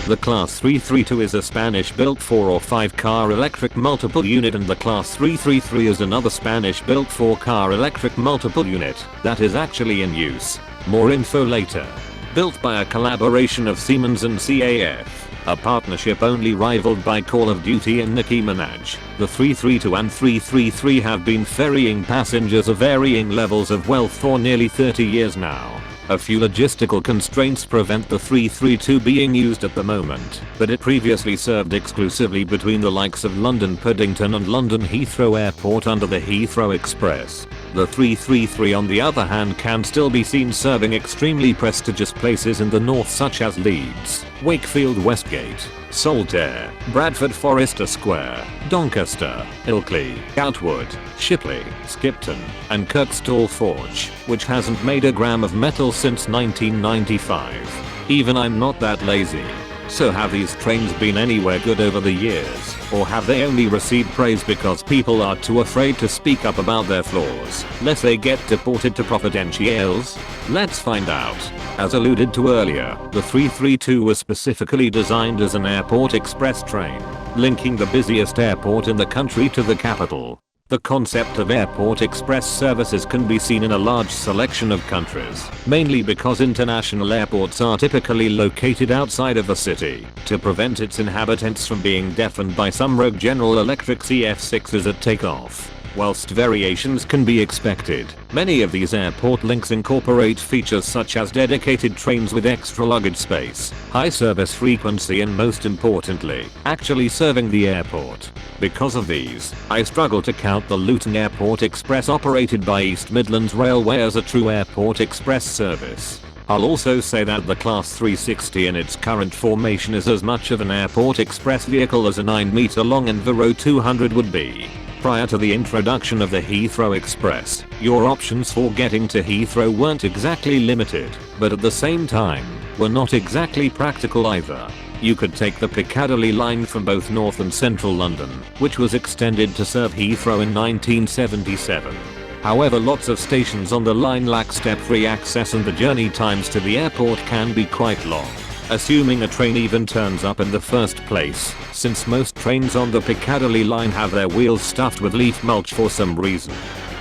The Class 332 is a Spanish-built 4 or 5 car electric multiple unit, and the Class 333 is another Spanish-built 4 car electric multiple unit that is actually in use. More info later. Built by a collaboration of Siemens and CAF, a partnership only rivaled by Call of Duty and Nicki Minaj, the 332 and 333 have been ferrying passengers of varying levels of wealth for nearly 30 years now. A few logistical constraints prevent the 332 being used at the moment, but it previously served exclusively between the likes of London Paddington and London Heathrow Airport under the Heathrow Express. The 333 on the other hand can still be seen serving extremely prestigious places in the north such as Leeds, Wakefield Westgate, Saltaire, Bradford Forester Square, Doncaster, Ilkley, Outwood, Shipley, Skipton, and Kirkstall Forge, which hasn't made a gram of metal since 1995. Even I'm not that lazy. So have these trains been anywhere good over the years, or have they only received praise because people are too afraid to speak up about their flaws, lest they get deported to provinciales? Let's find out. As alluded to earlier, the 332 was specifically designed as an airport express train, linking the busiest airport in the country to the capital. The concept of airport express services can be seen in a large selection of countries, mainly because international airports are typically located outside of a city, to prevent its inhabitants from being deafened by some rogue General Electric CF6s at takeoff. Whilst variations can be expected, many of these airport links incorporate features such as dedicated trains with extra luggage space, high service frequency, and most importantly, actually serving the airport. Because of these, I struggle to count the Luton Airport Express operated by East Midlands Railway as a true airport express service. I'll also say that the Class 360 in its current formation is as much of an airport express vehicle as a 9-meter long Enviro 200 would be. Prior to the introduction of the Heathrow Express, your options for getting to Heathrow weren't exactly limited, but at the same time, were not exactly practical either. You could take the Piccadilly line from both North and Central London, which was extended to serve Heathrow in 1977. However, lots of stations on the line lack step-free access and the journey times to the airport can be quite long, assuming a train even turns up in the first place, since most trains on the Piccadilly line have their wheels stuffed with leaf mulch for some reason.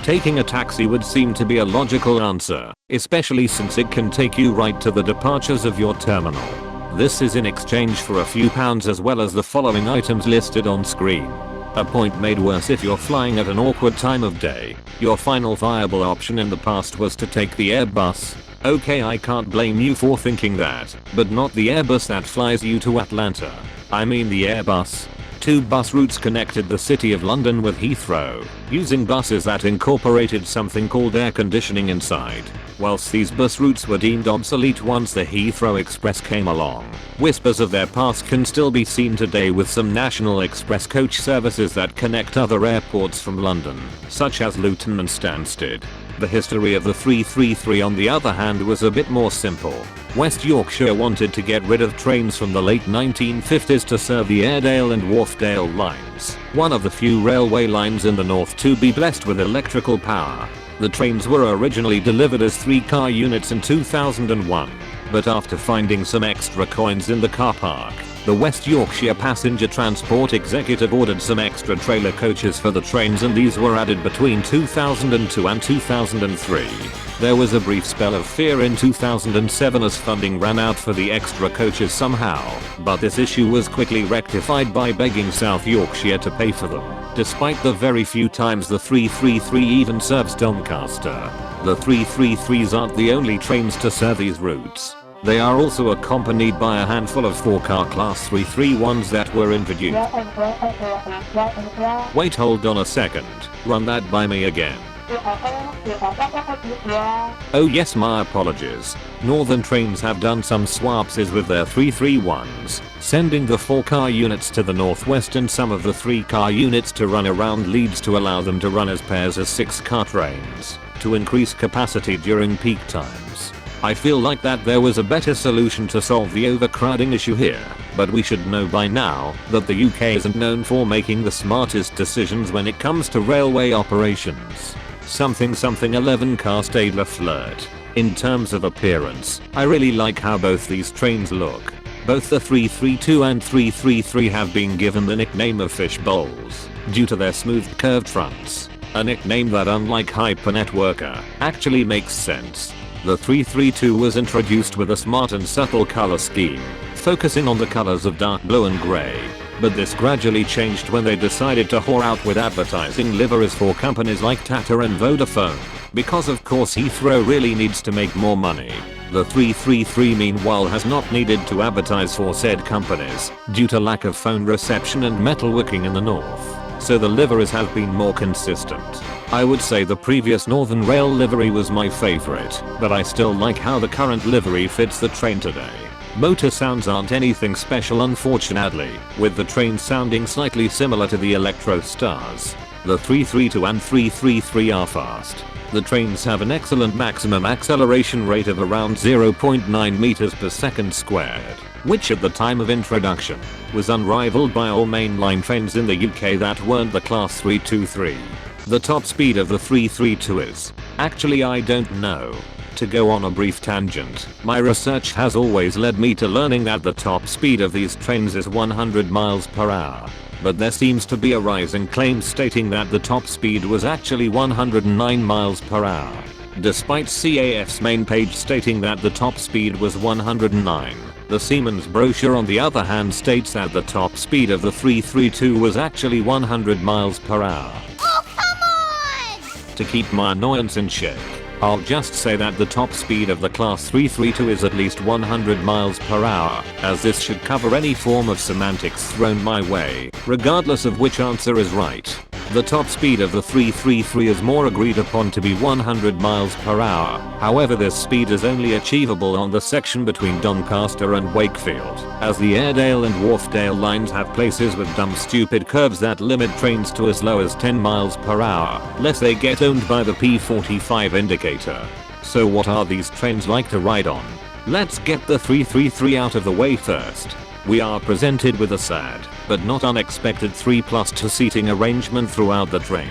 Taking a taxi would seem to be a logical answer, especially since it can take you right to the departures of your terminal. This is in exchange for a few pounds as well as the following items listed on screen. A point made worse if you're flying at an awkward time of day. Your final viable option in the past was to take the Airbus. Okay, I can't blame you for thinking that, but not the Airbus that flies you to Atlanta. I mean the Airbus. 2 bus routes connected the City of London with Heathrow, using buses that incorporated something called air conditioning inside. Whilst these bus routes were deemed obsolete once the Heathrow Express came along, whispers of their past can still be seen today with some national express coach services that connect other airports from London, such as Luton and Stansted. The history of the 333 on the other hand was a bit more simple. West Yorkshire wanted to get rid of trains from the late 1950s to serve the Airedale and Wharfdale lines, one of the few railway lines in the north to be blessed with electrical power. The trains were originally delivered as 3-car units in 2001, but after finding some extra coins in the car park, the West Yorkshire Passenger Transport Executive ordered some extra trailer coaches for the trains, and these were added between 2002 and 2003. There was a brief spell of fear in 2007 as funding ran out for the extra coaches somehow, but this issue was quickly rectified by begging South Yorkshire to pay for them, despite the very few times the 333 even serves Doncaster. The 333s aren't the only trains to serve these routes. They are also accompanied by a handful of 4-car Class 331s that were introduced. Wait, hold on a second, run that by me again. Oh yes, my apologies. Northern Trains have done some swapses with their 331s, sending the 4-car units to the northwest and some of the 3-car units to run around Leeds to allow them to run as pairs as 6-car trains, to increase capacity during peak times. I feel like that there was a better solution to solve the overcrowding issue here, but we should know by now that the UK isn't known for making the smartest decisions when it comes to railway operations. Something 11-car Stadler flirt. In terms of appearance, I really like how both these trains look. Both the 332 and 333 have been given the nickname of fishbowls due to their smooth curved fronts, a nickname that, unlike Hypernetworker, actually makes sense. The 332 was introduced with a smart and subtle color scheme, focusing on the colors of dark blue and grey. But this gradually changed when they decided to whore out with advertising liveries for companies like Tata and Vodafone, because of course Heathrow really needs to make more money. The 333 meanwhile has not needed to advertise for said companies, due to lack of phone reception and metalworking in the north, so the liveries have been more consistent. I would say the previous Northern Rail livery was my favorite, but I still like how the current livery fits the train today. Motor sounds aren't anything special unfortunately, with the train sounding slightly similar to the Electro Stars. The 332 and 333 are fast. The trains have an excellent maximum acceleration rate of around 0.9 meters per second squared, which at the time of introduction was unrivaled by all mainline trains in the UK that weren't the Class 323. The top speed of the 332 is, actually I don't know. To go on a brief tangent, my research has always led me to learning that the top speed of these trains is 100 miles per hour. But there seems to be a rising claim stating that the top speed was actually 109 miles per hour, despite CAF's main page stating that the top speed was 109. The Siemens brochure on the other hand states that the top speed of the 332 was actually 100 miles per hour. Oh, come on! To keep my annoyance in check, I'll just say that the top speed of the Class 332 is at least 100 miles per hour, as this should cover any form of semantics thrown my way, regardless of which answer is right. The top speed of the 333 is more agreed upon to be 100 miles per hour, however this speed is only achievable on the section between Doncaster and Wakefield, as the Airedale and Wharfdale lines have places with dumb stupid curves that limit trains to as low as 10 miles per hour, lest they get owned by the P45 indicator. So what are these trains like to ride on? Let's get the 333 out of the way first. We are presented with a sad, but not unexpected 3+2 seating arrangement throughout the train.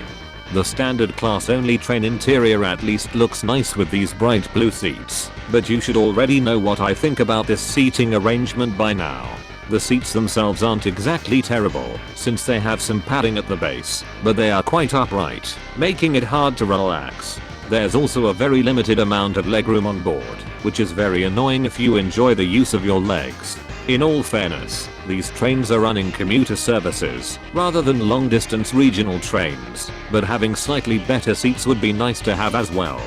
The standard class only train interior at least looks nice with these bright blue seats, but you should already know what I think about this seating arrangement by now. The seats themselves aren't exactly terrible, since they have some padding at the base, but they are quite upright, making it hard to relax. There's also a very limited amount of legroom on board, which is very annoying if you enjoy the use of your legs. In all fairness, these trains are running commuter services rather than long distance regional trains, but having slightly better seats would be nice to have as well.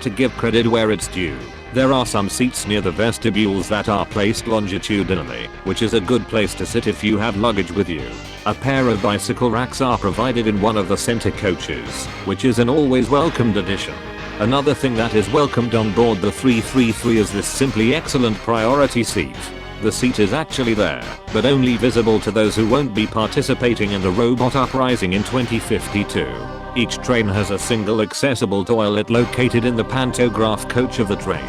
To give credit where it's due, there are some seats near the vestibules that are placed longitudinally, which is a good place to sit if you have luggage with you. A pair of bicycle racks are provided in one of the center coaches, which is an always welcomed addition. Another thing that is welcomed on board the 333 is this simply excellent priority seat. The seat is actually there, but only visible to those who won't be participating in the robot uprising in 2052. Each train has a single accessible toilet located in the pantograph coach of the train.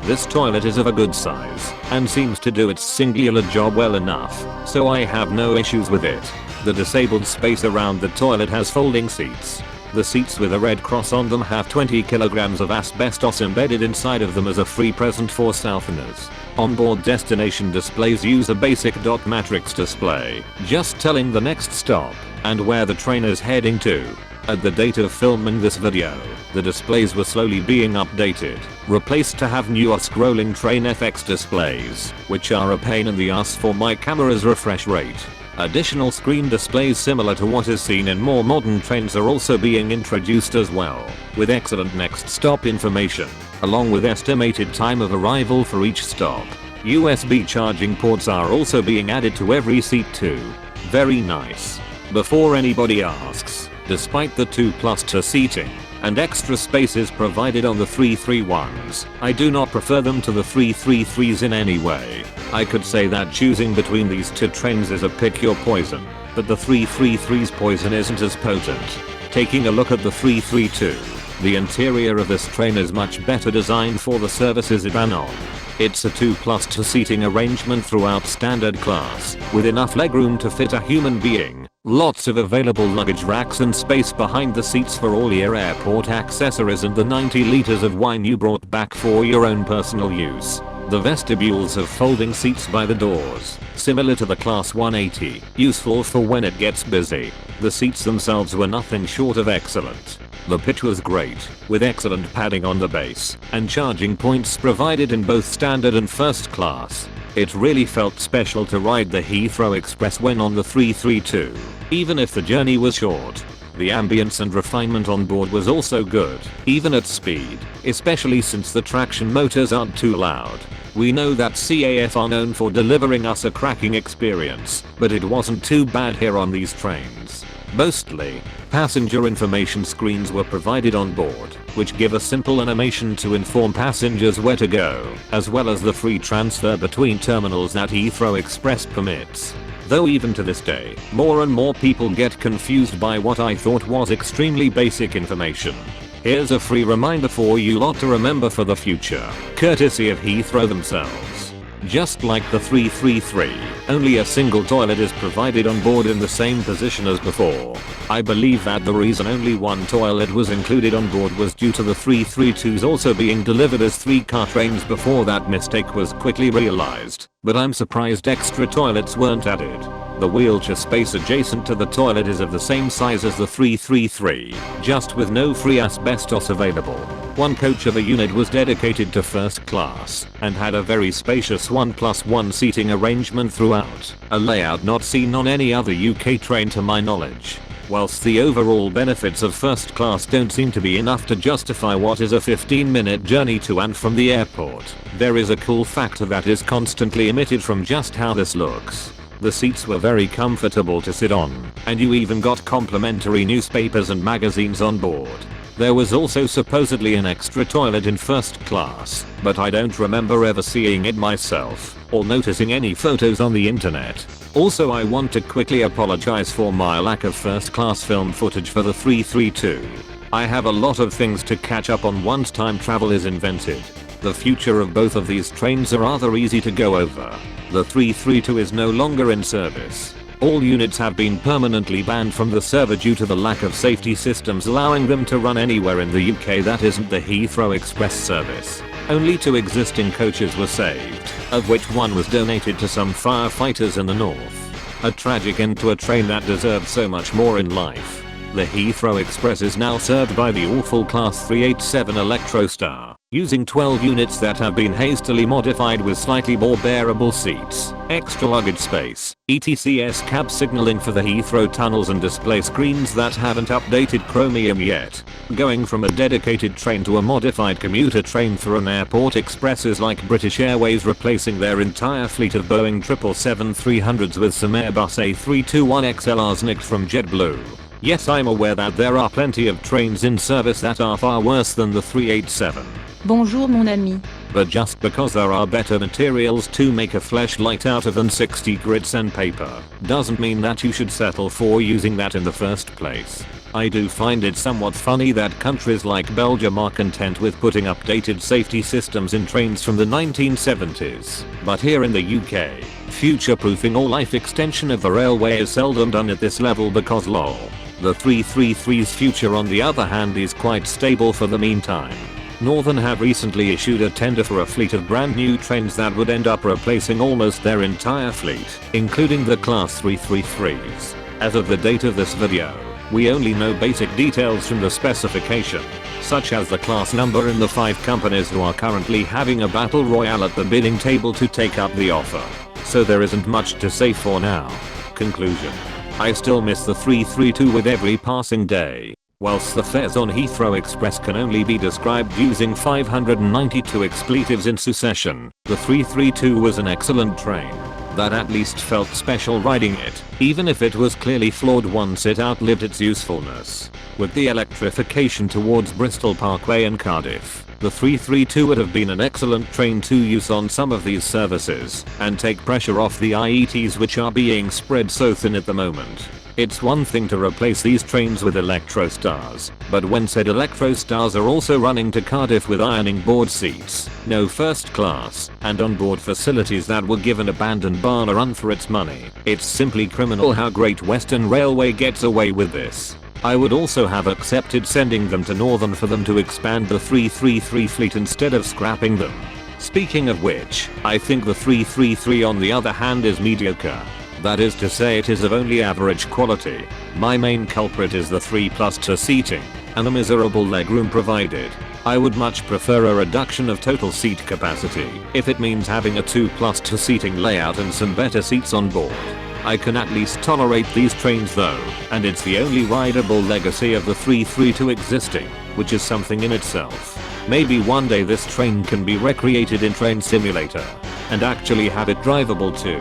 This toilet is of a good size, and seems to do its singular job well enough, so I have no issues with it. The disabled space around the toilet has folding seats. The seats with a red cross on them have 20 kilograms of asbestos embedded inside of them as a free present for Southerners. Onboard destination displays use a basic dot matrix display, just telling the next stop and where the train is heading to. At the date of filming this video, the displays were slowly being updated, replaced to have newer scrolling train FX displays, which are a pain in the ass for my camera's refresh rate. Additional screen displays similar to what is seen in more modern trains are also being introduced as well, with excellent next stop information, along with estimated time of arrival for each stop. USB charging ports are also being added to every seat too. Very nice. Before anybody asks, despite the 2+2 seating and extra spaces provided on the 331s, I do not prefer them to the 333s in any way. I could say that choosing between these two trains is a pick your poison, but the 333's poison isn't as potent. Taking a look at the 332, the interior of this train is much better designed for the services it ran on. It's a 2+2 seating arrangement throughout standard class, with enough legroom to fit a human being, lots of available luggage racks and space behind the seats for all your airport accessories and the 90 liters of wine you brought back for your own personal use. The vestibules have folding seats by the doors, similar to the Class 180, useful for when it gets busy. The seats themselves were nothing short of excellent. The pitch was great, with excellent padding on the base, and charging points provided in both standard and first class. It really felt special to ride the Heathrow Express when on the 332, even if the journey was short. The ambience and refinement on board was also good, even at speed, especially since the traction motors aren't too loud. We know that CAF are known for delivering us a cracking experience, but it wasn't too bad here on these trains. Mostly, passenger information screens were provided on board, which give a simple animation to inform passengers where to go, as well as the free transfer between terminals that Heathrow Express permits. Though even to this day, more and more people get confused by what I thought was extremely basic information. Here's a free reminder for you lot to remember for the future, courtesy of Heathrow themselves. Just like the 333, only a single toilet is provided on board in the same position as before. I believe that the reason only one toilet was included on board was due to the 332s also being delivered as 3-car trains before that mistake was quickly realized, but I'm surprised extra toilets weren't added. The wheelchair space adjacent to the toilet is of the same size as the 333, just with no free asbestos available. One coach of a unit was dedicated to first class, and had a very spacious 1+1 seating arrangement throughout, a layout not seen on any other UK train to my knowledge. Whilst the overall benefits of first class don't seem to be enough to justify what is a 15-minute journey to and from the airport, there is a cool factor that is constantly omitted from just how this looks. The seats were very comfortable to sit on, and you even got complimentary newspapers and magazines on board. There was also supposedly an extra toilet in first class, but I don't remember ever seeing it myself, or noticing any photos on the internet. Also, I want to quickly apologize for my lack of first class film footage for the 332. I have a lot of things to catch up on once time travel is invented. The future of both of these trains are rather easy to go over. The 332 is no longer in service. All units have been permanently banned from the server due to the lack of safety systems allowing them to run anywhere in the UK that isn't the Heathrow Express service. Only 2 existing coaches were saved, of which one was donated to some firefighters in the north. A tragic end to a train that deserved so much more in life. The Heathrow Express is now served by the awful Class 387 Electrostar, using 12 units that have been hastily modified with slightly more bearable seats, extra luggage space, ETCS cab signaling for the Heathrow tunnels and display screens that haven't updated Chromium yet. Going from a dedicated train to a modified commuter train through an airport express is like British Airways replacing their entire fleet of Boeing 777-300s with some Airbus A321XLRs nicked from JetBlue. Yes, I'm aware that there are plenty of trains in service that are far worse than the 387. Bonjour mon ami. But just because there are better materials to make a fleshlight out of than 60 grits and paper, doesn't mean that you should settle for using that in the first place. I do find it somewhat funny that countries like Belgium are content with putting updated safety systems in trains from the 1970s, but here in the UK, future-proofing or life extension of the railway is seldom done at this level because lol. The 333's future on the other hand is quite stable for the meantime. Northern have recently issued a tender for a fleet of brand new trains that would end up replacing almost their entire fleet, including the Class 333s. As of the date of this video, we only know basic details from the specification, such as the class number and the 5 companies who are currently having a battle royale at the bidding table to take up the offer. So there isn't much to say for now. Conclusion. I still miss the 332 with every passing day. Whilst the fares on Heathrow Express can only be described using 592 expletives in succession, the 332 was an excellent train that at least felt special riding it, even if it was clearly flawed once it outlived its usefulness. With the electrification towards Bristol Parkway and Cardiff, the 332 would have been an excellent train to use on some of these services and take pressure off the IETs which are being spread so thin at the moment. It's one thing to replace these trains with Electrostars, but when said Electrostars are also running to Cardiff with ironing board seats, no first class, and onboard facilities that were given abandoned barn a run for its money, it's simply criminal how Great Western Railway gets away with this. I would also have accepted sending them to Northern for them to expand the 333 fleet instead of scrapping them. Speaking of which, I think the 333 on the other hand is mediocre. That is to say, it is of only average quality. My main culprit is the 3+2 seating and the miserable legroom provided. I would much prefer a reduction of total seat capacity if it means having a 2+2 seating layout and some better seats on board. I can at least tolerate these trains though, and it's the only rideable legacy of the 332 existing, which is something in itself. Maybe one day this train can be recreated in Train Simulator and actually have it drivable too.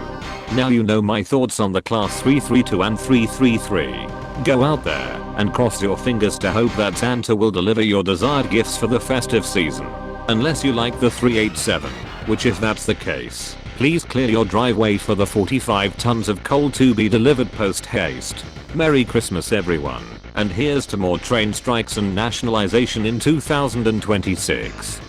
Now you know my thoughts on the Class 332 and 333. Go out there and cross your fingers to hope that Santa will deliver your desired gifts for the festive season. Unless you like the 387, which if that's the case, please clear your driveway for the 45 tons of coal to be delivered post haste. Merry Christmas everyone, and here's to more train strikes and nationalization in 2026.